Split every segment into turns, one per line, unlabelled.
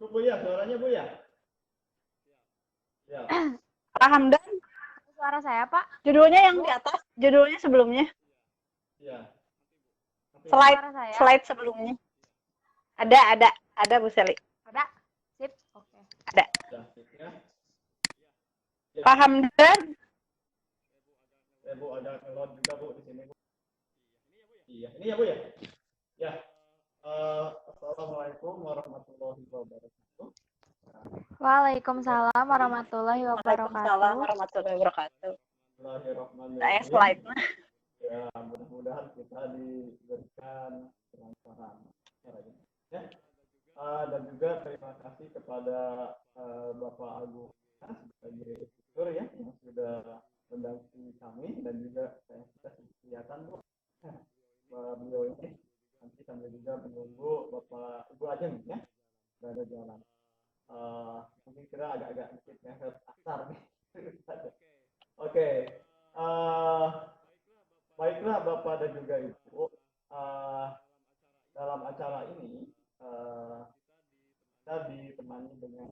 Cukup Bu ya, suaranya Bu ya? Ya.
Pak Hamdan,
Suara saya, Pak.
judulnya yang di atas, judulnya sebelumnya.
Ya.
Slide sebelumnya. Ada Bu Seli.
Ada? Sip. Oke.
Ada.
Ya, sip ya.
Pak Hamdan.
Bu ada kelot juga Bu di sini Bu. Iya, ini ya Bu ya. Ya. Assalamualaikum warahmatullahi wabarakatuh.
Waalaikumsalam warahmatullahi
Waalaikumsalam
wabarakatuh.
warahmatullahi wabarakatuh.
Bismillahirrahmanirrahim.
Saya slide-nya.
Ya, mudah-mudahan kita diberikan kelancaran. Ya. Dan juga terima kasih kepada Bapak Agung sebagai instruktur ya yang sudah mendampingi kami dan juga saya sudah kelihatan Bu beliau ini nanti sambil juga menunggu Bapak Ibu Ajeng ya berada jalan. Mungkin kira agak-agak sedikit mepet asar nih. Oke. Baiklah Bapak dan juga Ibu, dalam acara ini kita ditemani dengan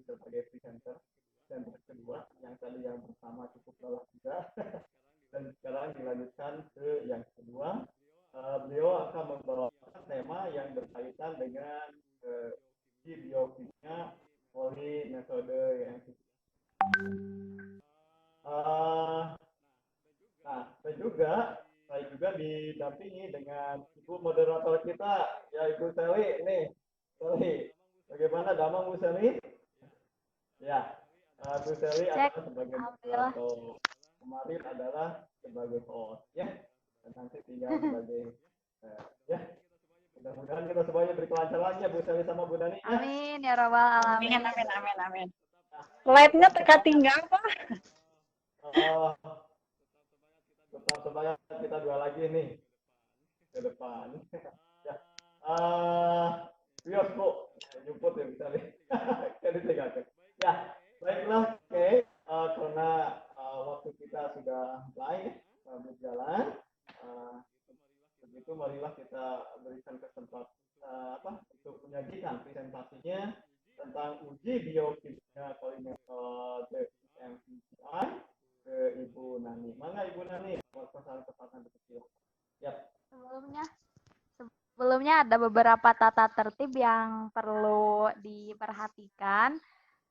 sebagai presenter dan kedua yang tadi yang pertama cukup lelah juga dan sekarang dilanjutkan ke yang kedua. Beliau akan membawa tema yang berkaitan dengan biokimia poli metode yang nah, dan juga saya juga didampingi dengan Ibu moderator kita, ya Ibu Seli nih. Seli, bagaimana damang Bu Seli? Ya, Bu Seli adalah sebagai moderator. Kemarin adalah sebagai host, ya. Dan nanti tinggal sebagai, ya. Mudah-mudahan kita semuanya berkelancaran ya Bu Seli sama Bu Dani. Ya.
Amin ya rabbal alamin.
Amin. Slide-nya teka tinggal Pak.
Tetap semangat kita dua lagi nih ke depan. Ya. Bios Bu, jemput ya bisa nih. Jadi tinggalkan. Ya, baiklah. Oke. Karena waktu kita sudah mulai berjalan, begitu marilah kita berikan kesempatan untuk menyajikan presentasinya tentang uji biokimia polimetode MPCI ke Ibu Nani. Mana Ibu Nani? Kesempatan kecil. Ya.
Sebelumnya ada beberapa tata tertib yang perlu diperhatikan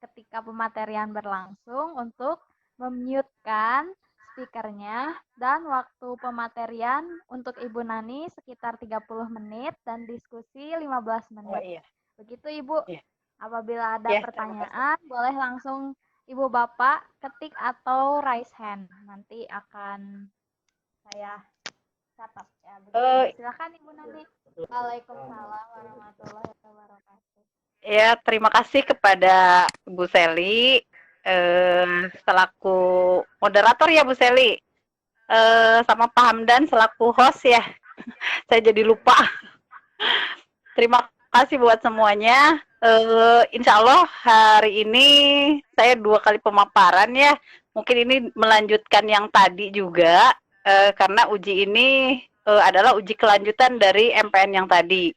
ketika pematerian berlangsung untuk memute-kan speakernya dan waktu pematerian untuk Ibu Nani sekitar 30 menit dan diskusi 15 menit.
Oh, iya.
Begitu Ibu.
Iya.
Apabila ada pertanyaan boleh langsung Ibu Bapak ketik atau raise hand. Nanti akan saya catat ya. Silakan Ibu Nani. Waalaikumsalam warahmatullahi wabarakatuh.
Ya, terima kasih kepada Bu Seli selaku moderator ya Bu Seli. Sama Pak Hamdan selaku host ya. Saya jadi lupa. Terima kasih buat semuanya. Insya Allah hari ini saya 2 kali pemaparan ya. Mungkin ini melanjutkan yang tadi juga karena uji ini adalah uji kelanjutan dari MPN yang tadi.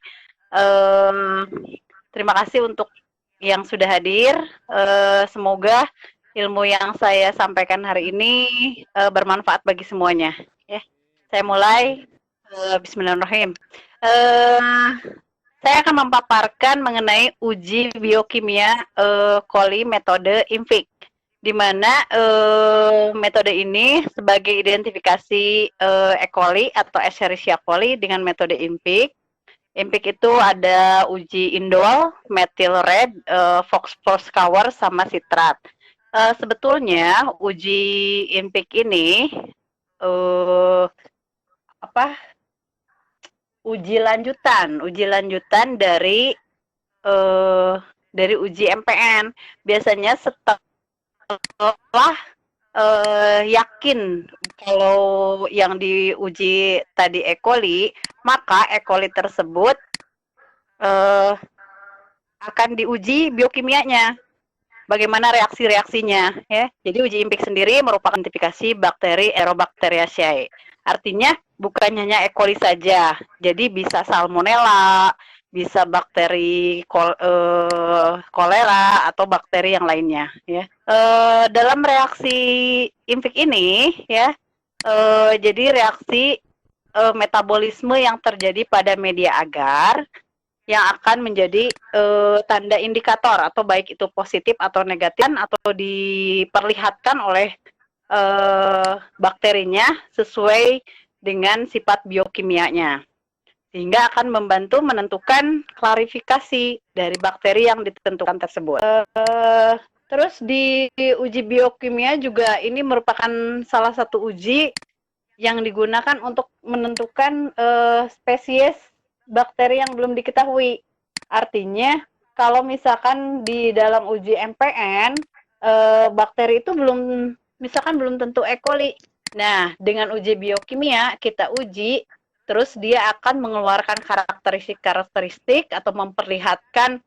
Terima kasih untuk yang sudah hadir. Semoga ilmu yang saya sampaikan hari ini bermanfaat bagi semuanya. Ya, saya mulai. Bismillahirrahmanirrahim. Saya akan memaparkan mengenai uji biokimia coli metode IMPIC, di mana metode ini sebagai identifikasi E. coli atau Escherichia coli dengan metode IMPIC. IMPIC itu ada uji indol, methyl red, phosphorus cover, sama sitrat. Sebetulnya uji IMPIC ini uji lanjutan dari uji MPN. Biasanya setelah yakin kalau yang diuji tadi E. coli, maka E. coli tersebut akan diuji biokimianya. Bagaimana reaksi-reaksinya ya. Jadi uji IMPIC sendiri merupakan identifikasi bakteri Enterobacteriaceae. Artinya bukan hanya E. coli saja. Jadi bisa Salmonella, bisa bakteri kolera atau bakteri yang lainnya ya. Dalam reaksi IMFIC ini ya, jadi reaksi metabolisme yang terjadi pada media agar yang akan menjadi tanda indikator atau baik itu positif atau negatif atau diperlihatkan oleh bakterinya sesuai dengan sifat biokimianya, sehingga akan membantu menentukan klarifikasi dari bakteri yang ditentukan tersebut. Terus di uji biokimia juga ini merupakan salah satu uji yang digunakan untuk menentukan spesies bakteri yang belum diketahui. Artinya kalau misalkan di dalam uji MPN bakteri itu belum tentu E. coli. Nah, dengan uji biokimia kita uji, terus dia akan mengeluarkan karakteristik atau memperlihatkan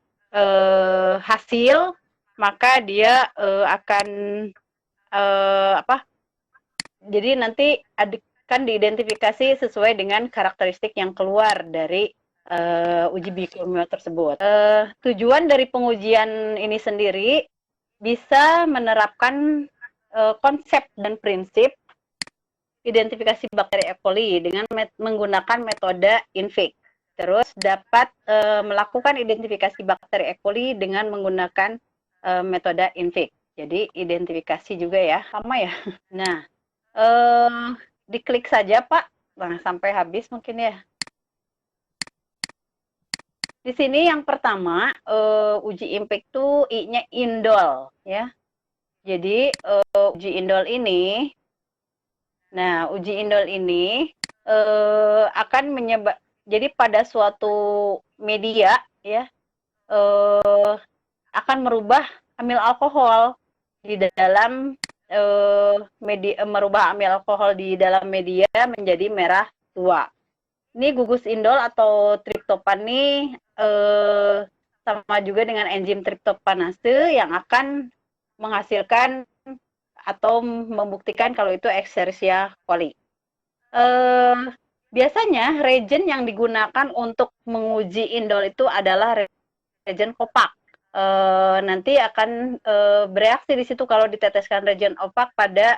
hasil, maka dia akan jadi nanti akan diidentifikasi sesuai dengan karakteristik yang keluar dari uji biokimia tersebut. Tujuan dari pengujian ini sendiri bisa menerapkan konsep dan prinsip identifikasi bakteri E. coli dengan menggunakan metode INVIC. Terus dapat melakukan identifikasi bakteri E. coli dengan menggunakan metode INVIC. Jadi identifikasi juga ya, sama ya. Nah, diklik saja Pak, sampai habis mungkin ya. Di sini yang pertama uji IMPIC itu I-nya indol ya. Jadi uji indol ini, uji indol ini akan jadi pada suatu media ya akan merubah amil alkohol di dalam merubah amil alkohol di dalam media menjadi merah tua. Ini gugus indol atau triptopan ini sama juga dengan enzim triptopanase yang akan menghasilkan atau membuktikan kalau itu Escherichia coli. Biasanya reagen yang digunakan untuk menguji indol itu adalah reagen opak. Nanti akan bereaksi di situ kalau diteteskan reagen opak pada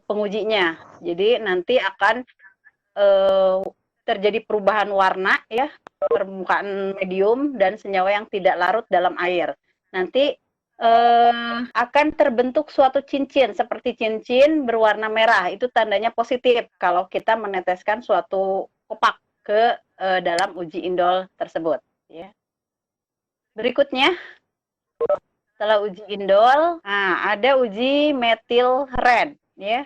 pengujinya. Jadi nanti akan terjadi perubahan warna ya, permukaan medium dan senyawa yang tidak larut dalam air. Nanti akan terbentuk suatu cincin seperti cincin berwarna merah, itu tandanya positif kalau kita meneteskan suatu opak ke dalam uji indol tersebut ya. Berikutnya setelah uji indol, ada uji methyl red ya.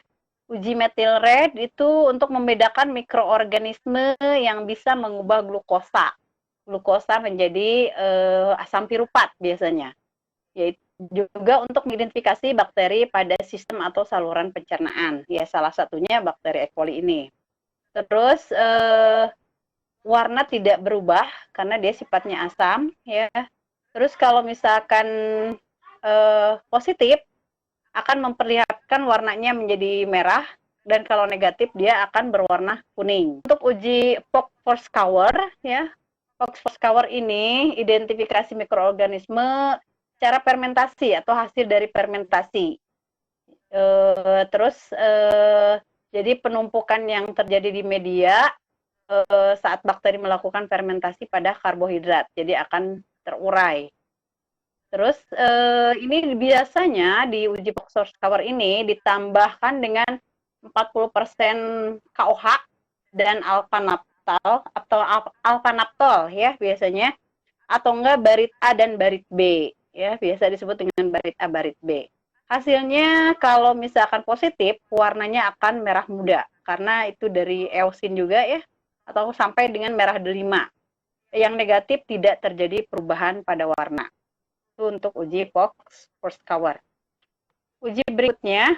Uji methyl red itu untuk membedakan mikroorganisme yang bisa mengubah glukosa. Glukosa menjadi asam piruvat biasanya. Yaitu juga untuk mengidentifikasi bakteri pada sistem atau saluran pencernaan. Ya, salah satunya bakteri E. coli ini. Terus warna tidak berubah karena dia sifatnya asam ya. Terus kalau misalkan positif akan memperlihatkan warnanya menjadi merah, dan kalau negatif dia akan berwarna kuning. Untuk uji Fox-Forskauer ya, Fox-Forskauer ini identifikasi mikroorganisme cara fermentasi atau hasil dari fermentasi. Jadi penumpukan yang terjadi di media saat bakteri melakukan fermentasi pada karbohidrat, jadi akan terurai. Terus ini biasanya di uji Fox-Forskauer ini ditambahkan dengan 40% KOH dan alpha-naptol atau alpha-naptol ya biasanya, atau enggak barit A dan barit B ya, biasa disebut dengan barit A, barit B. Hasilnya kalau misalkan positif, warnanya akan merah muda karena itu dari eosin juga ya, atau sampai dengan merah delima. Yang negatif tidak terjadi perubahan pada warna. Itu untuk uji Fox-Forskauer. Uji berikutnya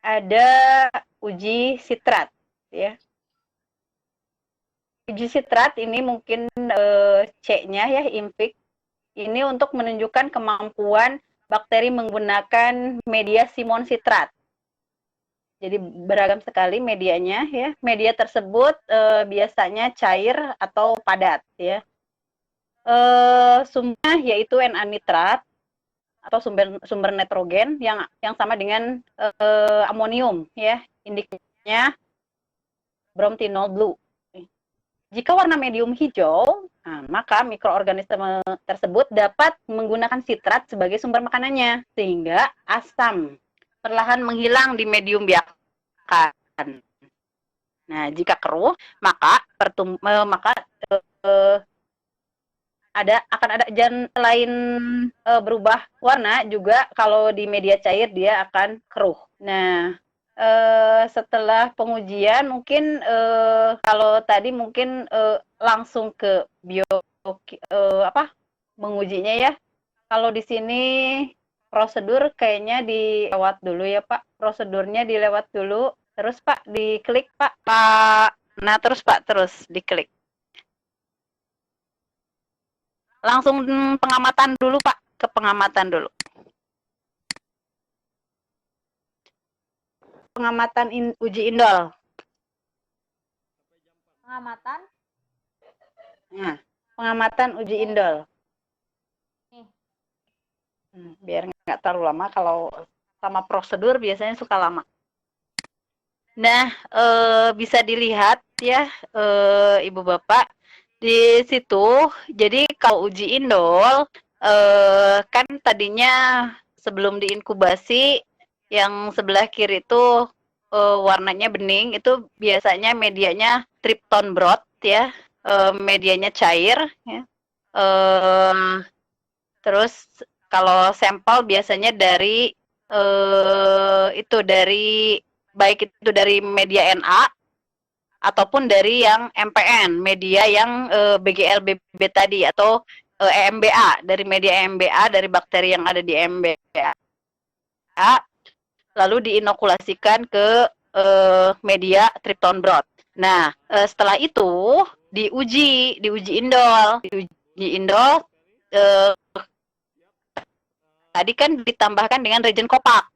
ada uji sitrat ya. Uji sitrat ini mungkin C-nya ya, IMFIC. Ini untuk menunjukkan kemampuan bakteri menggunakan media Simon sitrat. Jadi beragam sekali medianya ya. Media tersebut biasanya cair atau padat ya. Sumbernya yaitu Na nitrat atau sumber nitrogen yang sama dengan amonium ya. Indikasinya bromtinol blue. Jika warna medium hijau, nah, maka mikroorganisme tersebut dapat menggunakan sitrat sebagai sumber makanannya, sehingga asam perlahan menghilang di medium biakan. Nah, jika keruh, maka akan ada selain berubah warna juga kalau di media cair dia akan keruh. Nah, setelah pengujian mungkin kalau tadi mungkin langsung ke mengujinya ya. Kalau di sini prosedur kayaknya dilewat dulu ya Pak. Prosedurnya dilewat dulu. Terus Pak diklik Pak. Nah terus Pak terus diklik. Langsung pengamatan dulu Pak. Ke pengamatan dulu. Pengamatan uji indol.
Pengamatan?
Nah, pengamatan uji indol. Biar nggak terlalu lama, kalau sama prosedur biasanya suka lama. Nah, bisa dilihat ya, Ibu Bapak, di situ. Jadi kalau uji indol, kan tadinya sebelum diinkubasi, yang sebelah kiri itu warnanya bening, itu biasanya medianya tripton broth ya, medianya cair ya. Terus kalau sampel biasanya dari baik itu dari media Na ataupun dari yang MPN, media yang BGLBB tadi, atau EMBA, dari media EMBA, dari bakteri yang ada di EMBA, lalu diinokulasikan ke media tripton broth. Nah, setelah itu diuji indol. Tadi kan ditambahkan dengan reagen kopak.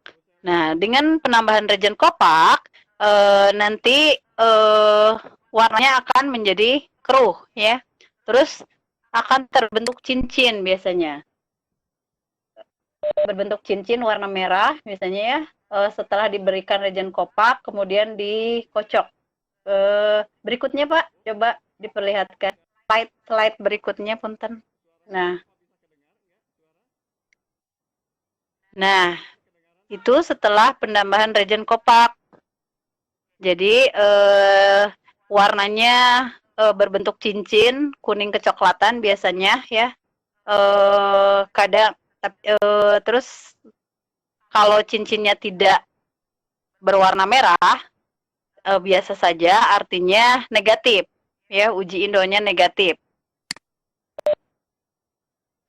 Nah, dengan penambahan reagen kopak, nanti warnanya akan menjadi keruh ya. Terus akan terbentuk cincin biasanya. Berbentuk cincin warna merah biasanya ya. Setelah diberikan reagen kopak, kemudian dikocok. Berikutnya Pak, coba diperlihatkan. Slide berikutnya punten. Nah, itu setelah penambahan reagen kopak. Jadi warnanya berbentuk cincin, kuning kecoklatan biasanya ya. Terus kalau cincinnya tidak berwarna merah, biasa saja, artinya negatif ya, uji indolnya negatif.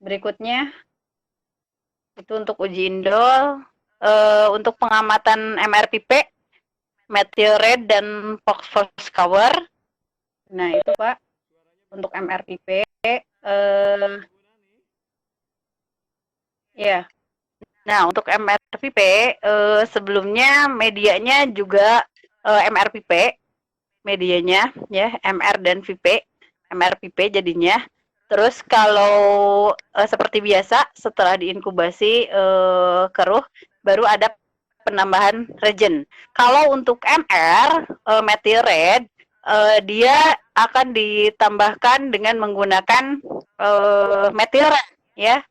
Berikutnya itu untuk uji indol. Untuk pengamatan MRPP, Matthew Red dan Fox Cover. Nah itu Pak untuk MRPP. Ya. Nah untuk MRPP sebelumnya medianya juga MRPP, medianya ya, MR dan VP, MRPP jadinya. Terus kalau seperti biasa setelah diinkubasi keruh, baru ada penambahan reagen. Kalau untuk MR, Matthew Red, dia akan ditambahkan dengan menggunakan Matthew Red ya.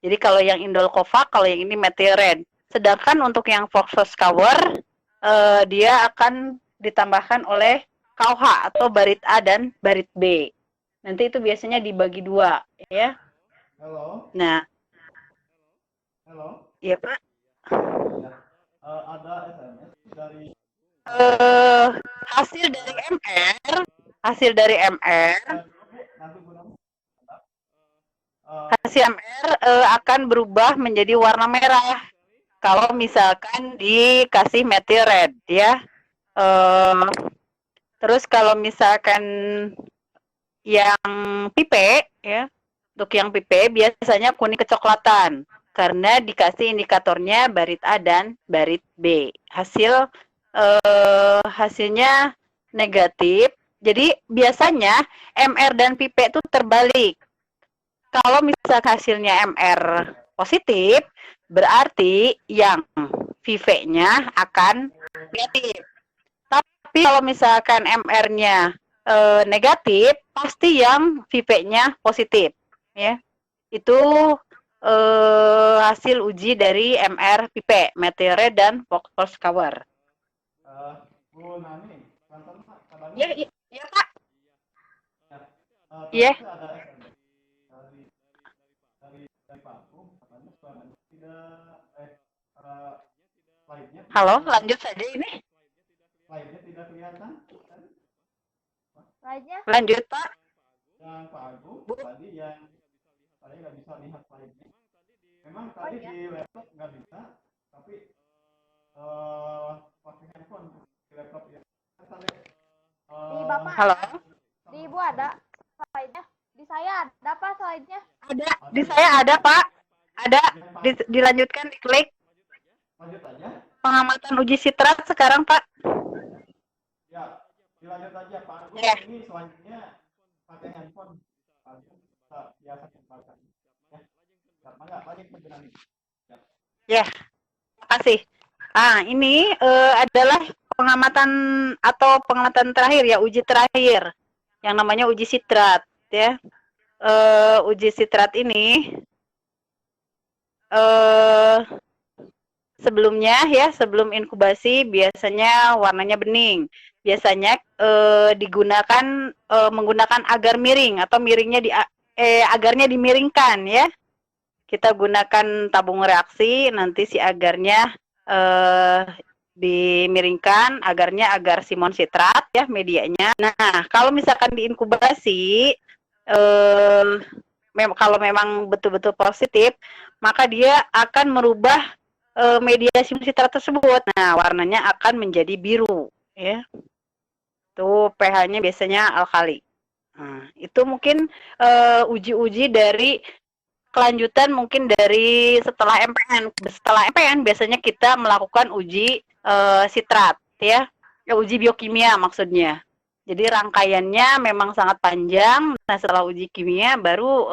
Jadi kalau yang indol kopak, kalau yang ini Matthew Red. Sedangkan untuk yang Fox Cover, dia akan ditambahkan oleh KOH atau barit A dan barit B. Nanti itu biasanya dibagi dua, ya.
Halo.
Nah.
Halo.
Iya Pak.
Ya. Ada SMS dari.
Hasil dari MR. Hasil MR akan berubah menjadi warna merah. Kalau misalkan dikasih Matthew Red, ya. Terus kalau misalkan yang pipe, ya, untuk yang pipe biasanya kuning kecoklatan karena dikasih indikatornya barit A dan barit B. Hasil hasilnya negatif. Jadi biasanya MR dan pipe itu terbalik. Kalau misalkan hasilnya MR positif, berarti yang VV-nya akan negatif. Tapi kalau misalkan MR-nya negatif, pasti yang VV-nya positif, ya. Itu hasil uji dari MR pipe, meteore dan Fox cover.
Bu Nani, Pak, kabarnya?
Ya, ya Pak.
Iya. Ada SMS dari Pak Bu, katanya suaranya tidak slide-nya.
Halo, lanjut saja ini.
Slide-nya tidak kelihatan.
Slide-nya?
Lanjut Pak.
Yang Pak Agung tadi yang saya nggak bisa lihat slide-nya. Memang tadi di laptop nggak bisa, tapi pakai handphone di laptop ya.
Di Bapak
Halo.
ada? Di Ibu ada slide-nya? Di saya ada apa slide-nya?
Ada. Di saya ada Pak. Ada. Dilanjutkan, diklik.
Lanjut aja.
Pengamatan uji sitrat sekarang Pak.
Ya, dilanjut aja Pak Agung.
Ya.
Ini selanjutnya pakai handphone. Biasa dipakai. Ya. Mangga, lanjut penjelasan.
Ya. Terima kasih. Ini adalah pengamatan atau pengamatan terakhir ya, uji terakhir yang namanya uji sitrat ya. Uji sitrat ini sebelumnya ya, sebelum inkubasi biasanya warnanya bening. Biasanya digunakan menggunakan agar miring atau miringnya agarnya dimiringkan ya. Kita gunakan tabung reaksi, nanti si agarnya dimiringkan, agarnya agar simon sitrat ya medianya. Nah, kalau misalkan diinkubasi kalau memang betul-betul positif, maka dia akan merubah media simon sitrat tersebut. Nah, warnanya akan menjadi biru ya. Tuh pH-nya biasanya alkali. Nah, itu mungkin uji-uji dari kelanjutan mungkin dari setelah MPN. Setelah MPN biasanya kita melakukan uji sitrat ya, uji biokimia maksudnya. Jadi rangkaiannya memang sangat panjang. Nah, setelah uji kimia baru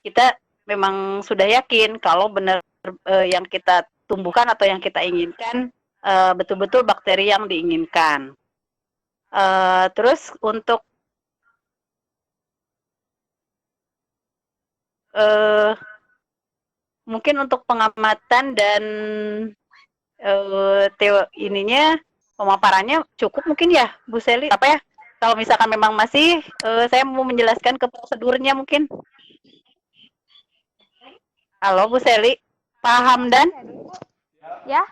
kita memang sudah yakin kalau benar yang kita tumbuhkan atau yang kita inginkan betul-betul bakteri yang diinginkan. Terus untuk mungkin untuk pengamatan dan pemaparannya cukup mungkin ya Bu Seli, apa ya, kalau misalkan memang masih saya mau menjelaskan ke prosedurnya mungkin. Halo Bu Seli, paham dan
ya?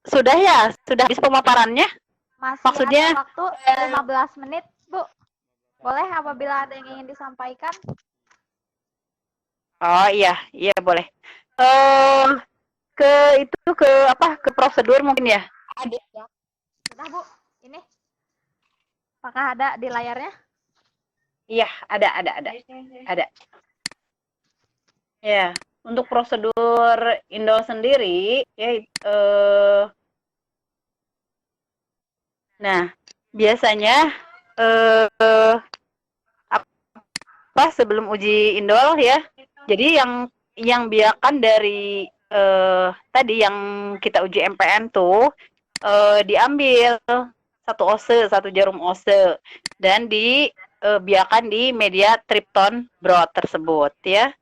Sudah ya, sudah habis pemaparannya.
Masih
maksudnya
ada waktu 15 menit Bu. Boleh apabila ada yang ingin disampaikan?
Oh iya, iya boleh. Ke prosedur mungkin ya?
Ada ya. Sudah Bu, ini. Apakah ada di layarnya?
Iya, ada. Ya, untuk prosedur indol sendiri, ya, nah biasanya sebelum uji indol ya, jadi yang biakan dari tadi yang kita uji MPN tuh diambil satu jarum ose dan dibiarkan di media Tripton broth tersebut ya,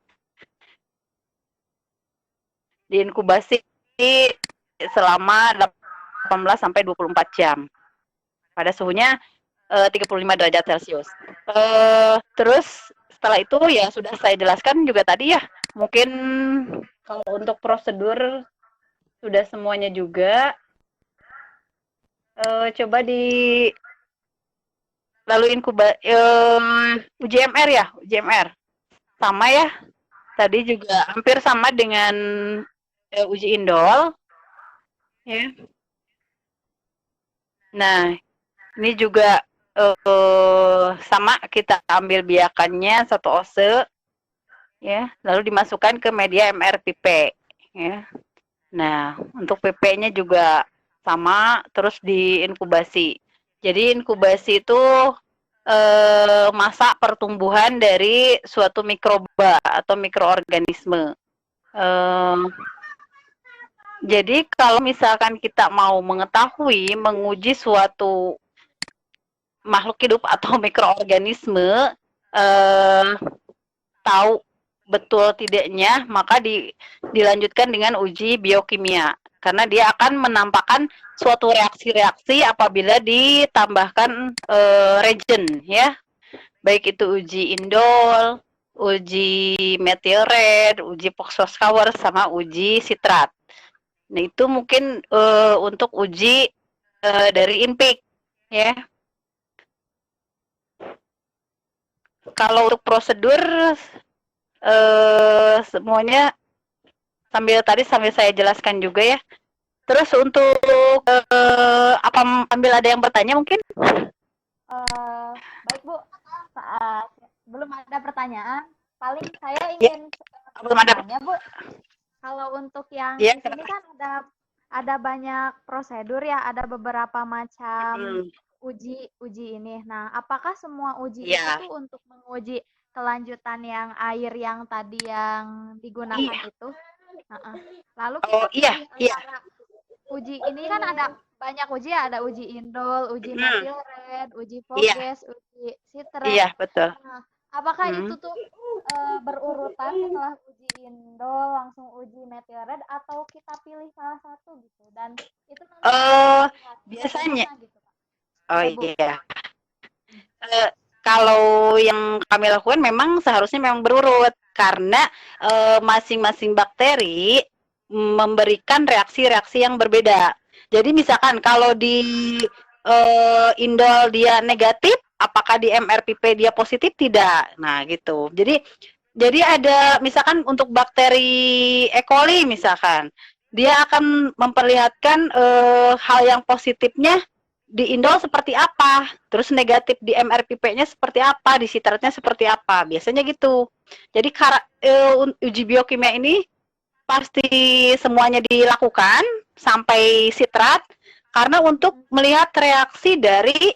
diinkubasi selama 18 sampai 24 jam pada suhunya 35 derajat Celcius. Terus setelah itu ya sudah saya jelaskan juga tadi ya, mungkin kalau untuk prosedur sudah semuanya juga. Coba lalu uji MR ya, uji MR sama ya, tadi juga hampir sama dengan uji indol ya. Nah ini juga sama, kita ambil biakannya satu ose ya, lalu dimasukkan ke media MR pipe ya. Nah, untuk PP-nya juga sama, terus diinkubasi. Jadi inkubasi itu masa pertumbuhan dari suatu mikroba atau mikroorganisme. Eh, jadi kalau misalkan kita mau mengetahui, menguji suatu makhluk hidup atau mikroorganisme, tahu betul tidaknya, maka dilanjutkan dengan uji biokimia. Karena dia akan menampakkan suatu reaksi-reaksi apabila ditambahkan reagen, ya. Baik itu uji indol, uji meteoret, uji Fox-Hour, sama uji sitrat. Nah, itu mungkin untuk uji dari INPIK, ya. Kalau untuk prosedur semuanya sambil saya jelaskan juga, ya. Terus untuk ambil ada yang bertanya mungkin?
Baik Bu, belum ada pertanyaan. Paling saya ingin bertanya Bu, kalau untuk yang di sini kan ada banyak prosedur ya, ada beberapa macam uji ini. Nah, apakah semua uji itu tuh untuk menguji kelanjutan yang air yang tadi yang digunakan itu? Lalu kita uji ini kan ada banyak uji ya, ada uji indol, uji meteoret, uji Voges, uji sitrat.
Iya, betul.
Nah, apakah itu tuh berurutan setelah uji indol langsung uji meteoret atau kita pilih salah satu gitu? Dan itu
biasanya
gitu, Pak?
Iya. Kalau yang kami lakukan memang seharusnya memang berurut karena masing-masing bakteri memberikan reaksi-reaksi yang berbeda. Jadi misalkan kalau di indol dia negatif, apakah di MRPP dia positif? Tidak. Nah, gitu. Jadi ada misalkan untuk bakteri E. coli misalkan, dia akan memperlihatkan hal yang positifnya di indol seperti apa, terus negatif di MRPP-nya seperti apa, di sitratnya seperti apa. Biasanya gitu. Jadi uji biokimia ini pasti semuanya dilakukan sampai sitrat karena untuk melihat reaksi dari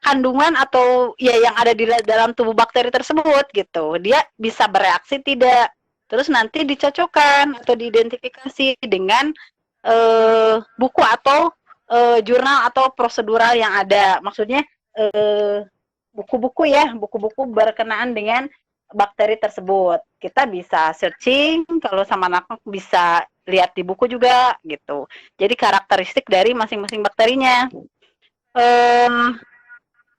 kandungan atau ya yang ada di dalam tubuh bakteri tersebut gitu. Dia bisa bereaksi tidak. Terus nanti dicocokkan atau diidentifikasi dengan buku atau jurnal atau prosedural yang ada. Maksudnya buku-buku ya, buku-buku berkenaan dengan bakteri tersebut. Kita bisa searching, kalau sama anak bisa lihat di buku juga gitu. Jadi karakteristik dari masing-masing bakterinya.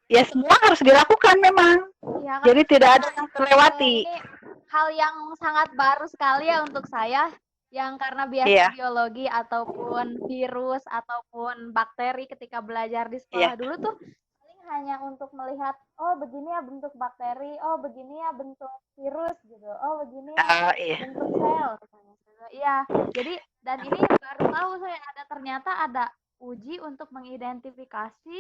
Ya semua harus dilakukan memang. Ya, kan? Jadi tidak ada yang terlewati.
Ini hal yang sangat baru sekali ya untuk saya, yang karena biasa biologi ataupun virus ataupun bakteri ketika belajar di sekolah dulu tuh paling hanya untuk melihat oh begini ya bentuk bakteri, oh begini ya bentuk virus gitu, oh begini ya bentuk sel. Iya, jadi dan ini baru tahu saya ternyata ada uji untuk mengidentifikasi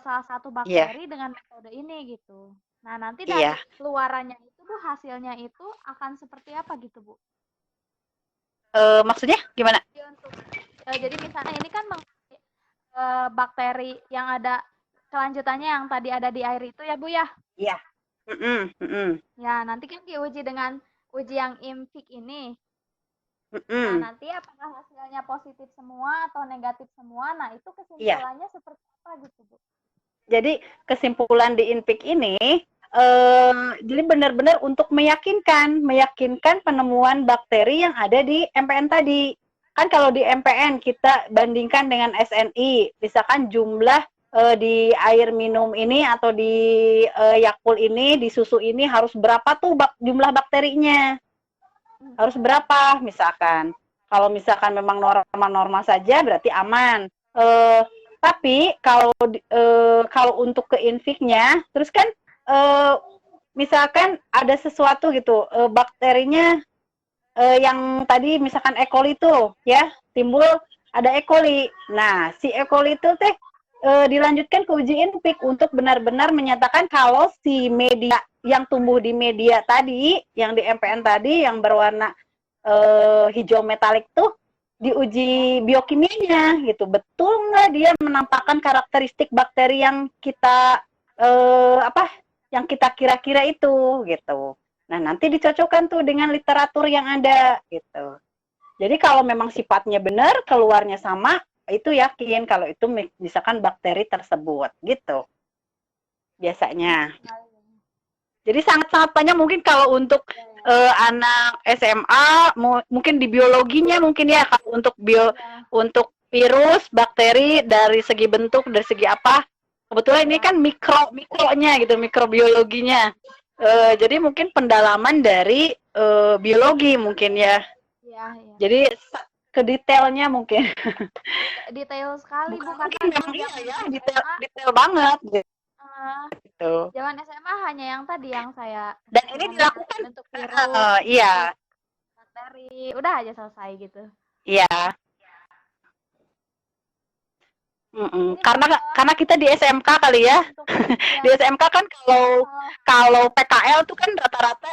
salah satu bakteri dengan metode ini gitu. Nah, nanti dari keluarannya itu Bu, hasilnya itu akan seperti apa gitu Bu?
Maksudnya gimana?
Jadi misalnya ini kan bakteri yang ada kelanjutannya yang tadi ada di air itu ya Bu ya?
Iya.
Ya, nanti kan diuji dengan uji yang INPIK ini. Nah, nanti apakah hasilnya positif semua atau negatif semua? Nah, itu kesimpulannya seperti apa gitu Bu?
Jadi kesimpulan di INPIK ini jadi benar-benar untuk meyakinkan penemuan bakteri yang ada di MPN tadi. Kan kalau di MPN kita bandingkan dengan SNI, misalkan jumlah di air minum ini atau di Yakult ini, di susu ini harus berapa tuh jumlah bakterinya? Harus berapa misalkan. Kalau misalkan memang normal-normal saja berarti aman. Tapi kalau untuk ke INPIK-nya, terus kan misalkan ada sesuatu gitu, bakterinya yang tadi misalkan E. coli itu ya, timbul ada E. coli. Nah, si E. coli itu dilanjutkan ke uji INPIK untuk benar-benar menyatakan kalau si media yang tumbuh di media tadi, yang di MPN tadi, yang berwarna hijau metalik tuh diuji biokimianya gitu. Betul nggak dia menampakkan karakteristik bakteri yang kita yang kita kira-kira itu gitu. Nah, nanti dicocokkan tuh dengan literatur yang ada gitu. Jadi kalau memang sifatnya benar, keluarnya sama, itu yakin kalau itu misalkan bakteri tersebut gitu. Biasanya. Jadi sangat-sangat banyak mungkin kalau untuk anak SMA mungkin di biologinya mungkin ya kalau untuk virus, bakteri dari segi bentuk, dari segi apa. Kebetulan ini kan mikronya gitu, mikrobiologinya. Jadi mungkin pendalaman dari biologi mungkin ya.
Iya.
Jadi ke detailnya mungkin.
Detail sekali Bu, karena
memang
dulu
iya
zaman
ya,
SMA,
detail banget gitu.
Zaman SMA hanya yang tadi yang saya
Dan ini dilakukan
bentuk virus,
iya.
bakteri, udah aja selesai gitu.
Iya. Karena kita di SMK kali ya. Di SMK kan kalau PKL tuh kan rata-rata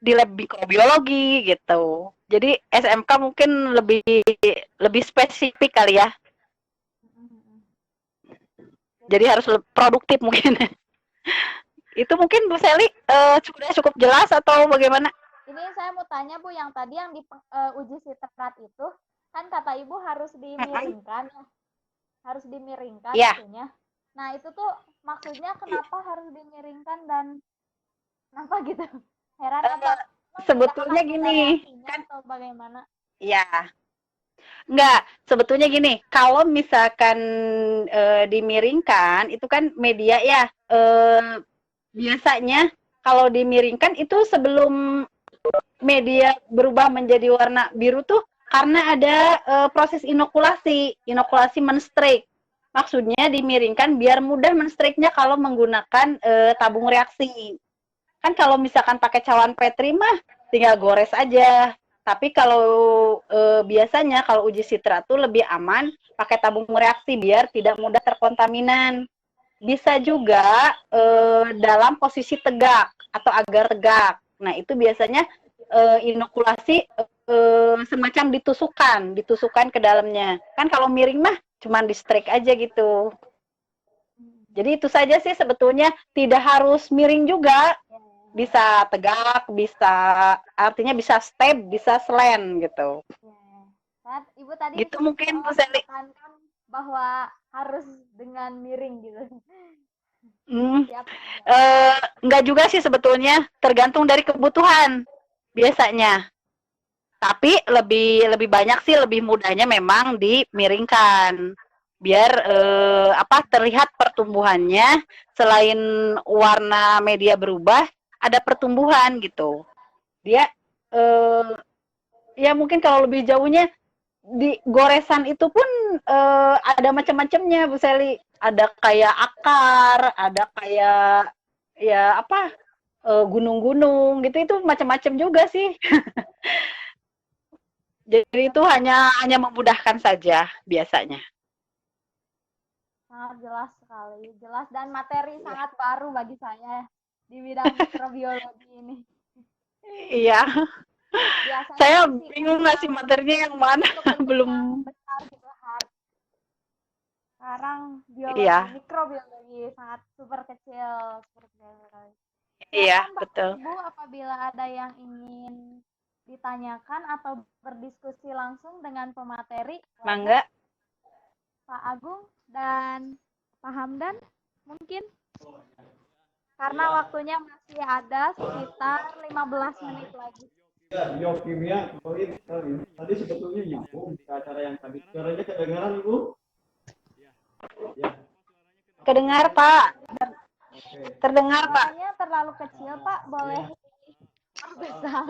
di lab mikrobiologi gitu. Jadi SMK mungkin lebih spesifik kali ya. Jadi harus produktif mungkin. Itu mungkin Bu Seli sudah cukup jelas atau bagaimana?
Ini saya mau tanya Bu, yang tadi yang di uji sitrat itu kan kata Ibu harus dimiringkan ya. Harus dimiringkan itunya. Nah, itu tuh maksudnya kenapa harus dimiringkan dan kenapa gitu? Heran apa?
Sebetulnya gini,
kan atau bagaimana?
Iya. Enggak, sebetulnya gini, kalau misalkan dimiringkan, itu kan media ya, biasanya kalau dimiringkan itu sebelum media berubah menjadi warna biru tuh karena ada proses inokulasi menstrik. Maksudnya dimiringkan biar mudah menstriknya kalau menggunakan tabung reaksi. Kan kalau misalkan pakai cawan Petri mah tinggal gores aja. Tapi kalau biasanya kalau uji sitrat tuh lebih aman pakai tabung reaksi biar tidak mudah terkontaminan. Bisa juga dalam posisi tegak atau agar tegak. Nah, itu biasanya inokulasi semacam ditusukkan ke dalamnya. Kan kalau miring mah cuma di strike aja gitu. Jadi itu saja sih sebetulnya, tidak harus miring juga. Bisa tegak, artinya bisa step, bisa slant gitu.
Ibu tadi
gitu mungkin Bu Seli.
Bahwa harus dengan miring gitu.
Enggak juga sih sebetulnya, tergantung dari kebutuhan biasanya. Tapi lebih banyak sih, lebih mudahnya memang dimiringkan biar terlihat pertumbuhannya, selain warna media berubah, ada pertumbuhan gitu. Dia ya mungkin kalau lebih jauhnya di goresan itu pun ada macam-macamnya Bu Seli. Ada kayak akar, ada kayak ya gunung-gunung gitu, itu macam-macam juga sih. Jadi itu hanya memudahkan saja biasanya.
Sangat jelas sekali, jelas dan materi sangat baru bagi saya di bidang mikrobiologi ini.
Iya. Biasanya saya bingung ngasih materinya yang mana, belum
besar gitu kan. Sekarang biologi, mikrobiologi sangat super kecil.
Iya, betul.
Ibu, apabila ada yang ingin ditanyakan atau berdiskusi langsung dengan pemateri,
mangga.
Pak Agung dan Pak Hamdan mungkin, karena waktunya masih ada sekitar 15 menit lagi.
Ya, biokimia tadi sebetulnya nyambung ke acara yang tadi. Suaranya kedengaran Ibu?
Ya. Kedengar Pak. Terdengar Pak.
Suaranya terlalu kecil Pak, boleh besar.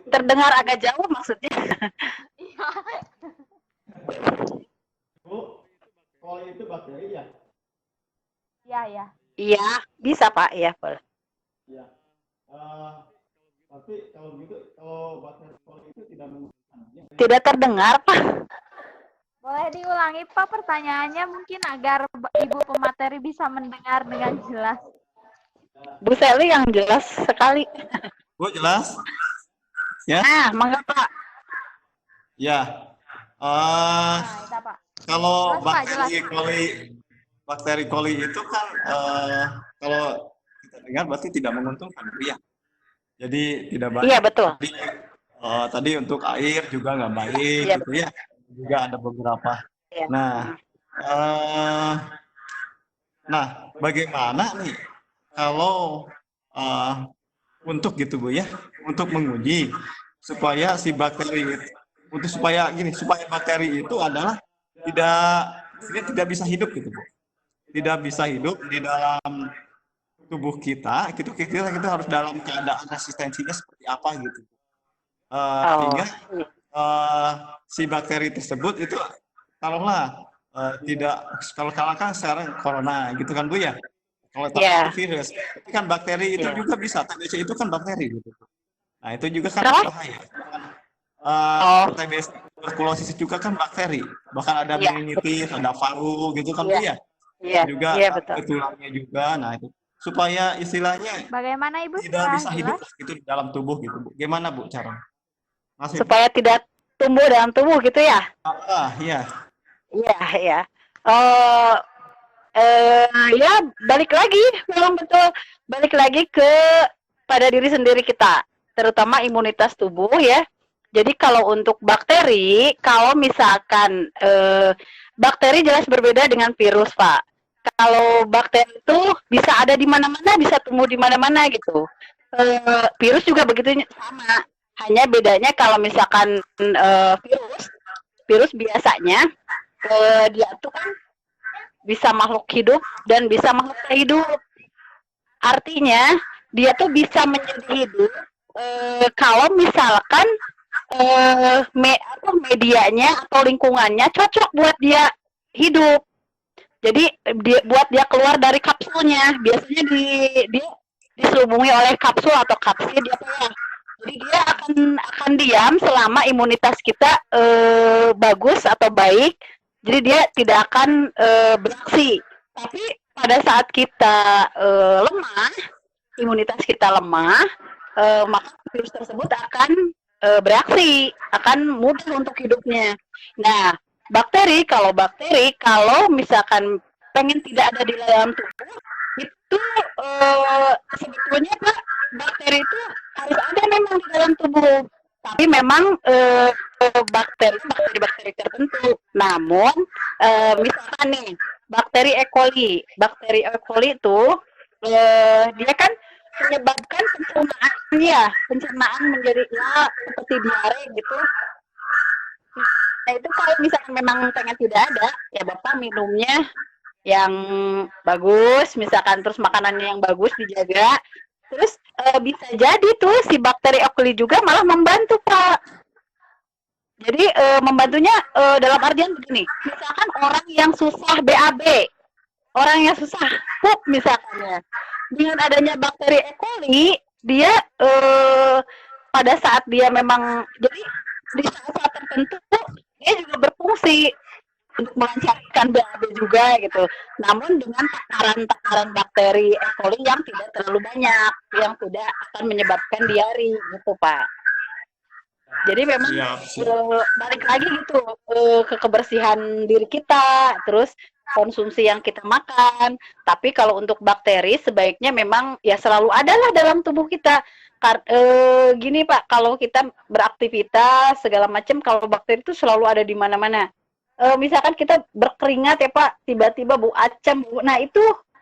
Terdengar agak jauh maksudnya.
Iya.
Bu, kalau itu bakteri ya?
Iya.
Iya, bisa Pak, iya boleh.
Iya. Tapi kalau gitu, kalau bakteri koli itu tidak menggunakan.
Tidak terdengar Pak.
Boleh diulangi Pak pertanyaannya mungkin agar Ibu pemateri bisa mendengar dengan jelas.
Bu Seli yang jelas sekali.
Bu jelas? Ya.
Nah, mangga Pak.
Ya.
Nah, itu Pak.
Kalau
Jelas, Pak, jelas.
bakteri coli itu kan kalau kita dengar berarti tidak menguntungkan, Bu, ya. Jadi tidak baik.
Iya, betul.
Tadi untuk air juga nggak baik
Iya,
gitu ya. Juga ada beberapa.
Iya.
Nah, bagaimana nih kalau untuk gitu Bu ya, untuk menguji supaya si bakteri supaya bakteri itu adalah tidak bisa hidup gitu Bu. Tidak bisa hidup di dalam tubuh kita, kita harus dalam keadaan resistensinya seperti apa gitu. Sehingga si bakteri tersebut itu taruhlah kalau kan sekarang corona gitu kan Bu ya. Kalau itu virus, tapi kan bakteri itu juga bisa. TBC itu kan bakteri gitu. Nah itu juga kan bahaya. TBC tuberkulosis juga kan bakteri. Bahkan ada meningitis, ada varu gitu kan Bu ya. Juga tulangnya juga. Nah itu supaya istilahnya
bagaimana Ibu
tidak bisa hidup itu di dalam tubuh gitu Bu. Gimana Bu cara?
Supaya tidak tumbuh dalam tubuh gitu ya?
Iya.
Iya. Ya balik lagi, memang betul balik lagi pada diri sendiri kita, terutama imunitas tubuh ya. Jadi kalau untuk bakteri, kalau misalkan bakteri jelas berbeda dengan virus, Pak. Kalau bakteri itu bisa ada di mana-mana, bisa tumbuh di mana-mana gitu. Virus juga begitu sama. Hanya bedanya kalau misalkan virus biasanya dia tuh kan bisa makhluk hidup dan bisa makhluk tak hidup. Artinya dia tuh bisa menjadi hidup kalau misalkan medianya atau lingkungannya cocok buat dia hidup. Jadi buat dia keluar dari kapsulnya, biasanya dia diselubungi oleh kapsul atau kapsid dia keluar. Jadi dia akan diam selama imunitas kita bagus atau baik. Jadi dia tidak akan beraksi. Tapi pada saat kita lemah, imunitas kita lemah, maka virus tersebut akan beraksi, akan mudah untuk hidupnya. Nah, kalau misalkan pengen tidak ada di dalam tubuh, itu sebetulnya Pak, bakteri itu harus ada memang di dalam tubuh. Tapi memang bakteri tertentu. Namun misalkan nih bakteri E. coli itu dia kan menyebabkan pencernaan menjadi seperti diare gitu. Nah itu kalau misalkan memang pengen tidak ada, ya Bapak minumnya yang bagus, misalkan terus makanannya yang bagus dijaga. Terus bisa jadi tuh si bakteri E. coli juga malah membantu Pak. Jadi membantunya dalam artian begini, misalkan orang yang susah BAB, orang yang susah pup misalkannya, dengan adanya bakteri E. coli, dia pada saat dia memang, jadi di saat tertentu dia juga berfungsi untuk melancarkan BAB juga gitu. Namun dengan takaran bakteri E. coli yang tidak terlalu banyak, yang tidak akan menyebabkan diare gitu Pak. Jadi memang balik lagi gitu ke kebersihan diri kita, terus konsumsi yang kita makan. Tapi kalau untuk bakteri sebaiknya memang ya selalu adalah dalam tubuh kita. Gini Pak, kalau kita beraktivitas segala macam, kalau bakteri itu selalu ada di mana-mana. Misalkan kita berkeringat ya Pak, tiba-tiba bau asam, nah itu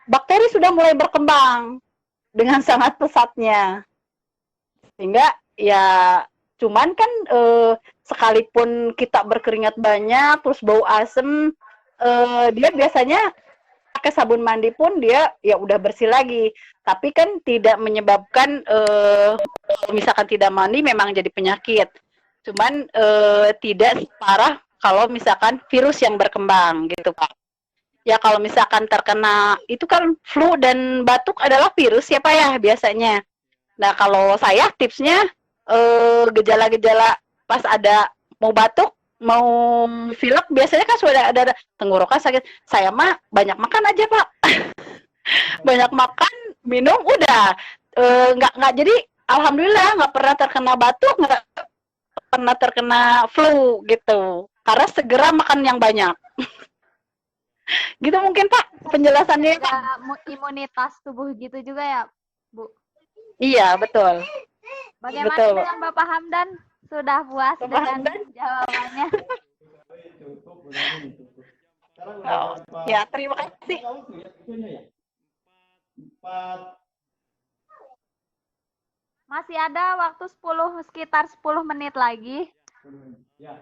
bakteri sudah mulai berkembang dengan sangat pesatnya. Sehingga ya cuman kan sekalipun kita berkeringat banyak terus bau asem, dia biasanya pakai sabun mandi pun dia ya udah bersih lagi. Tapi kan tidak menyebabkan kalau misalkan tidak mandi memang jadi penyakit. Cuman tidak separah kalau misalkan virus yang berkembang gitu Pak. Ya kalau misalkan terkena, itu kan flu dan batuk adalah virus ya Pak ya biasanya. Nah kalau saya tipsnya gejala-gejala pas ada mau batuk, mau pilek, biasanya kan sudah ada tenggorokan sakit. Saya mah banyak makan aja Pak. Banyak makan, minum udah nggak jadi alhamdulillah nggak pernah terkena batuk, nggak pernah terkena flu gitu. Karena segera makan yang banyak. Gitu mungkin Pak penjelasannya Pak.
Imunitas tubuh gitu juga ya, Bu.
Iya, betul.
Bagaimana
Betul.
dengan Bapak Hamdan? Sudah puas
Bapak
dengan
Hamdan?
jawabannya?
Cukup, berani cukup. Sekarang
Oh,
udah
ya, terima kasih.
waktu ya, itunya ya. 4.
Masih ada waktu sekitar 10 menit lagi.
Ya.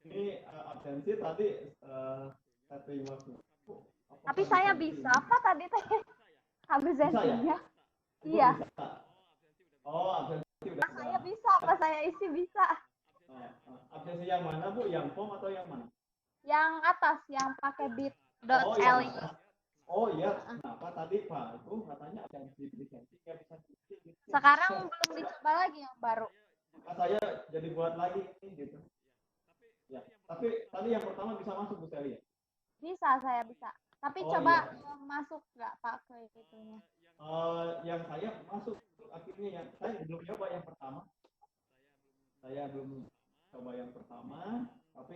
Ini absensi tadi saya terima.
Tapi saya bisa Pak tadi teh absensinya. Iya.
Oh, absensi udah.
Saya bisa, Pak saya isi bisa.
Absensi yang mana Bu? Yang form atau yang mana?
Yang atas yang pakai
Oh, yang
bit.ly.
atas. Oh iya, kenapa tadi Pak itu katanya absensi lisensi nggak bisa gitu.
Sekarang belum dicoba lagi yang baru.
Maka saya jadi buat lagi gitu. Ya, tapi tadi yang pertama bisa masuk Bu Sally ya?
Bisa, saya bisa. Tapi
Oh,
coba
iya.
masuk nggak Pak ke itunya?
Yang saya masuk akhirnya yang saya belum coba yang pertama. Saya belum coba yang pertama, tapi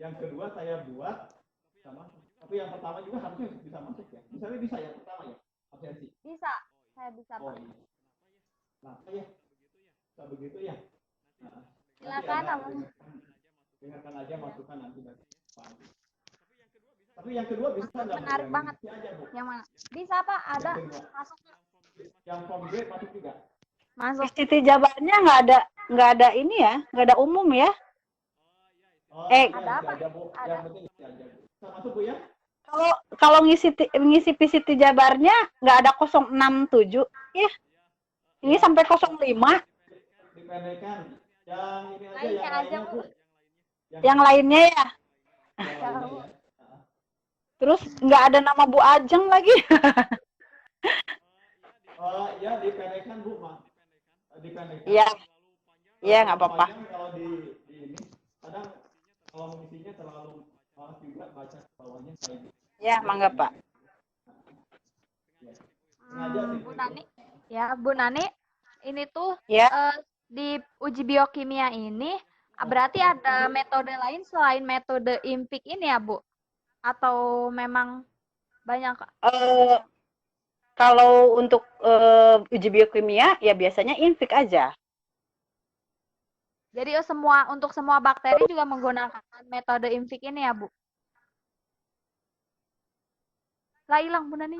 yang kedua saya buat sama. Tapi yang pertama juga harusnya bisa masuk ya. Misalnya bisa yang pertama ya, absensi.
Bisa, saya bisa
Oh
Pak.
iya. Nah, ya. Bisa begitu ya. Nah,
Silakan,
dengarkan aja masukan nanti dari Pak. Tapi yang kedua bisa nggak?
Menarik banget.
Aja, Bu.
Yang mana? Bisa Pak, ada. Masuk.
Yang form B masuk juga.
Masuk.
Siti jabarnya nggak ada ini ya, nggak ada umum ya.
Oh,
Ada
ya,
apa?
aja, Bu.
Ada.
Yang penting isi aja, Bu. Bisa masuk Bu ya?
Kalau ngisi PCT jabarnya nggak ada 067 ya. Ini sampai 05.
Dipendekkan. Yang ini aja,
Lainnya
yang
aja,
lainnya
Bu.
Bu.
Yang lainnya ya.
Yang lainnya ya.
Terus nggak ada nama Bu Ajeng lagi.
Oh ya, dipendekkan Bu, Mak. Dipendekkan.
Iya. Iya, nggak apa-apa.
Kalau di ini kadang kalau mengisinya terlalu malas juga baca bawahnya kayak gitu.
Ya, mangga Pak.
Bu Nani, ya Bu Nani, ini tuh
Ya.
di uji biokimia ini berarti ada metode lain selain metode IMPIK ini ya Bu? Atau memang banyak?
Kalau untuk uji biokimia ya biasanya INVIK aja.
Jadi untuk semua bakteri juga menggunakan metode IMPIK ini ya Bu? Lah hilang Bu Nani.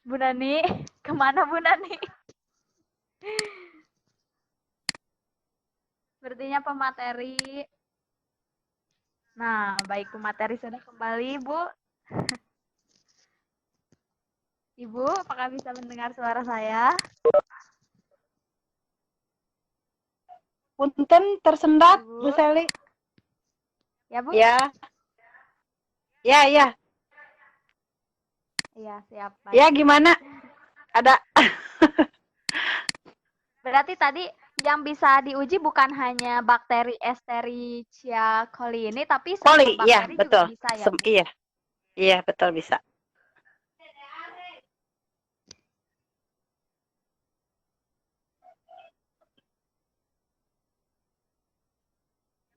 Bu Nani, kemana Bu Nani? Sepertinya pemateri. Nah, baik pemateri sudah kembali, Bu. Ibu, apakah bisa mendengar suara saya?
Punten tersendat,
Ibu.
Bu Sally.
Ya, Bu?
Ya. Ya, ya.
Iya, siap. Baik.
Ya, gimana? Ada.
Berarti tadi yang bisa diuji bukan hanya bakteri Escherichia coli ini, tapi semua
Coli,
bakteri
ya, betul.
juga bisa ya, Bu?
Iya. Iya, betul bisa.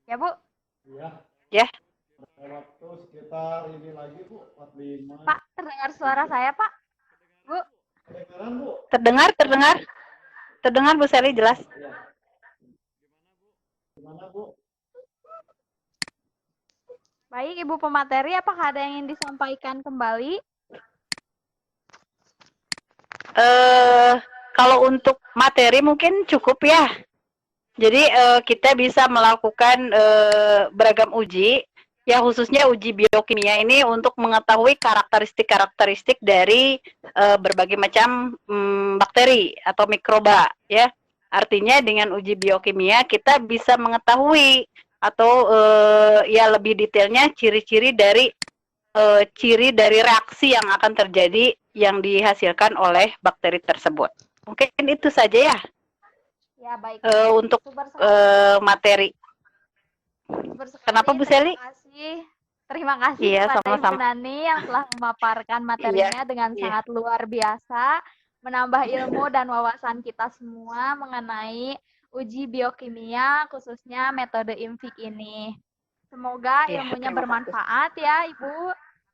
Ya, Bu?
Iya.
Ya.
Waktu sekitar ini lagi Bu, 45.
Pak, terdengar suara saya, Pak? Bu?
Kedengaran Bu?
Terdengar. Terdengar Bu Sally jelas.
Iya. Gimana Bu?
Baik, Ibu pemateri, apakah ada yang ingin disampaikan kembali?
Kalau untuk materi mungkin cukup ya. Jadi kita bisa melakukan beragam uji, ya khususnya uji biokimia ini untuk mengetahui karakteristik dari berbagai macam bakteri atau mikroba, ya. Artinya dengan uji biokimia kita bisa mengetahui atau ya lebih detailnya ciri-ciri dari reaksi yang akan terjadi yang dihasilkan oleh bakteri tersebut. Mungkin itu saja ya.
Ya, baik.
Untuk materi. Kenapa Bu Sally?
Terima kasih Terima kasih
Iya,
kepada Ibu
sama-sama.
Nani yang telah memaparkan materinya dengan
Iya.
sangat luar biasa, menambah ilmu dan wawasan kita semua mengenai uji biokimia, khususnya metode IMFIK ini. Semoga
Iya,
ilmunya
terima kasih.
bermanfaat ya, Ibu.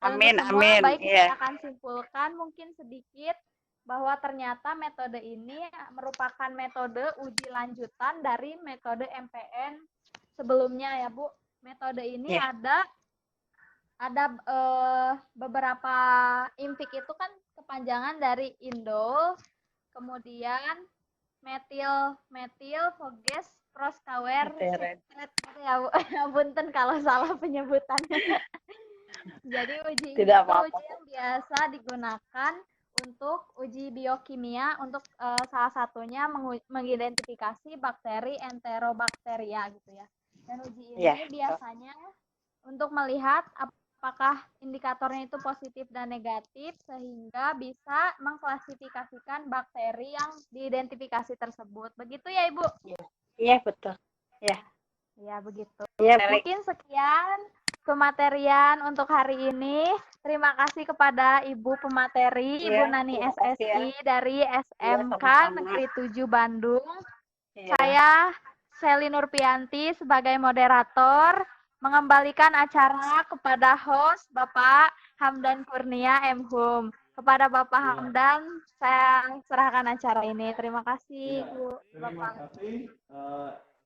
Dan untuk
Amin,
semua,
amin.
baik
Iya.
kita akan simpulkan mungkin sedikit bahwa ternyata metode ini merupakan metode uji lanjutan dari metode MPN sebelumnya ya, Bu. Metode ini
Iya.
ada beberapa IMFIK itu kan kepanjangan dari indol, kemudian metil foges proskawer
Meteren.
ya Bu. Punten kalau salah penyebutannya. Jadi uji ini
Tidak
itu
apa-apa.
uji yang biasa digunakan untuk uji biokimia untuk salah satunya mengidentifikasi bakteri enterobacteria gitu ya. Dan uji ini
Iya.
biasanya untuk melihat apakah indikatornya itu positif dan negatif sehingga bisa mengklasifikasikan bakteri yang diidentifikasi tersebut. Begitu ya, Ibu?
Iya, betul. Iya.
Ya, begitu.
Iya,
Mungkin sekian pematerian untuk hari ini. Terima kasih kepada Ibu pemateri, Ibu
Iya,
Nani
terima kasih ya.
SSI dari SMK
sama-sama.
Negeri 7 Bandung.
Iya.
Saya Seli Nurpianti sebagai moderator mengembalikan acara kepada host Bapak Hamdan Kurnia M.Hum. Kepada Bapak Hamdan, saya serahkan acara ini. Terima kasih,
Iya.
Bu.
Terima
Bapak.
kasih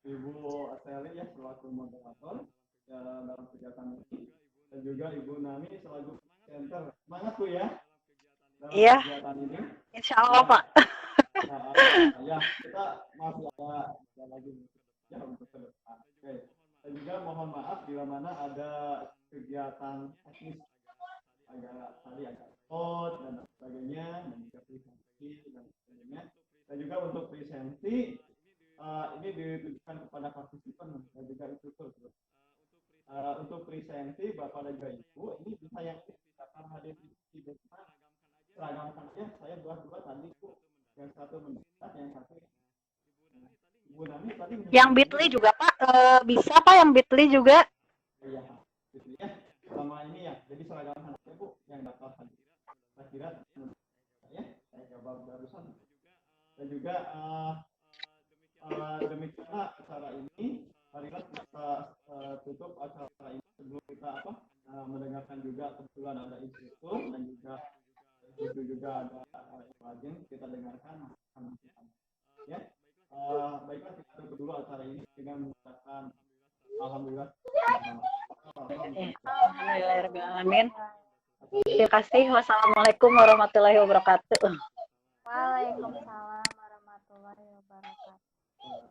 Ibu Seli ya selaku moderator dalam kegiatan ini, dan juga Ibu Nani selaku center. Semangat Bu ya dalam
Iya.
kegiatan ini.
Insya Allah, Pak.
Ya, kita masih ada lagi ya untuk ke depan. Oke. Dan juga mohon maaf bila mana ada kegiatan teknis agak repot dan sebagainya, dan juga presentasi dan sebagainya. Dan juga untuk presentasi ini ditujukan kepada partisipan dan juga instruktur. Untuk presentasi Bapak dan juga Ibu, ini bisa yang akan hadir di depan, seragamkan aja. Saya dua tadi Bu, yang satu mendekat, yang satu Ibu Nani tadi.
Yang Bitly juga Pak, bisa Pak yang Bitly juga?
Iya, gitu ya. Selama ini ya, jadi seragamkan aja Bu yang daftar hadir. Saya kira ya, saya jawab barusan. Dan juga demikianlah acara ini. Marilah kita tutup acara ini sebelum kita mendengarkan juga kebetulan ada instruktur dan juga itu juga ada yang kita dengarkan ya. Baiklah, kita tutup dulu acara ini dengan mengucapkan alhamdulillah.
Alhamdulillahirrahmanirrahim. Terima kasih. Wassalamualaikum warahmatullahi wabarakatuh.
Waalaikumsalam warahmatullahi wabarakatuh.